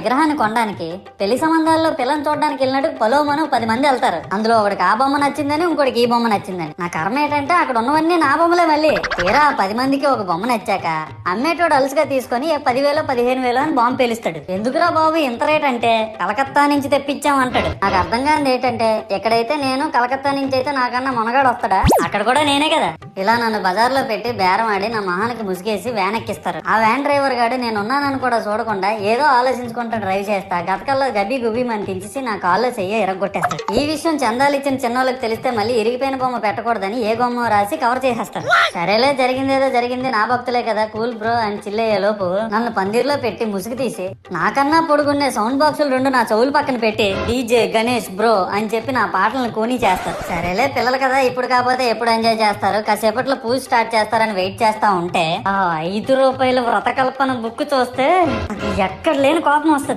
విగ్రహాన్ని కొనడానికి పెళ్లి సంబంధాల్లో పిల్లని చూడడానికి వెళ్ళినట్టు పలోమను 10 మంది వెళ్తారు. అందులో ఒకడికి ఆ బొమ్మ నచ్చిందని, ఇంకోటికి ఈ బొమ్మ నచ్చిందని. నా కర్మ ఏంటంటే అక్కడ ఉన్నవన్నీ నా బొమ్మలే. మళ్ళీ తీరా 10 మందికి ఒక బొమ్మ నచ్చాక అమ్మేటోడు అలుసుగా తీసుకొని 10,000 15,000 అని బాంబు పేలుస్తాడు. ఎందుకురా బాబు ఇంత రేట్ అంటే కలకత్తా నుంచి తెప్పించాం అంటాడు. నాకు అర్థం కానిది ఏంటంటే ఎక్కడైతే నేను కలకత్తా నుంచి అయితే నాకన్నా మొనగాడు వస్తాడా, అక్కడ కూడా నేనే కదా. ఇలా నన్ను బజార్లో పెట్టి బేరం ఆడి నా మొహానికి ముసుగేసి వ్యాన్ ఎక్కిస్తారు. ఆ వ్యాన్ డ్రైవర్ గాడు నేనున్నానని కూడా చూడకుండా ఏదో ఆలోచించుకుంటూ డ్రైవ్ చేస్తా గతకల్లో గబ్బి గుబ్బి అని తించేసి నా కాల్లో చెయ్యి ఎరగొట్టేస్తాడు. ఈ విషయం చందాలు ఇచ్చిన చిన్నోళ్ళకి తెలిస్తే మళ్ళీ ఇరిగిపోయిన బొమ్మ పెట్టకూడదని ఏ బొమ్మ రాసి కవర్ చేసేస్తాడు. సరేలే జరిగిందేదో జరిగింది, నా భక్తులే కదా కూల్ బ్రో అని చిల్లయ్యే లోపు నన్ను పందిర్లో పెట్టి ముసుగు తీసి నాకన్నా పొడుగున్నే సౌండ్ బాక్సులు 2 నా చెవులు పక్కన పెట్టి డీజే గణేష్ బ్రో అని చెప్పి నా పాటలను కూనీ చేస్తారు. సరేలే పిల్లలు కదా ఇప్పుడు కాకపోతే ఎప్పుడు ఎంజాయ్ చేస్తారు, కాసేపట్లో పూజ స్టార్ట్ చేస్తారని వెయిట్ చేస్తా ఉంటే ఆ 5 రూపాయల వ్రతకల్పన బుక్ చూస్తే అది ఎక్కడ లేని కోపం వస్తుంది.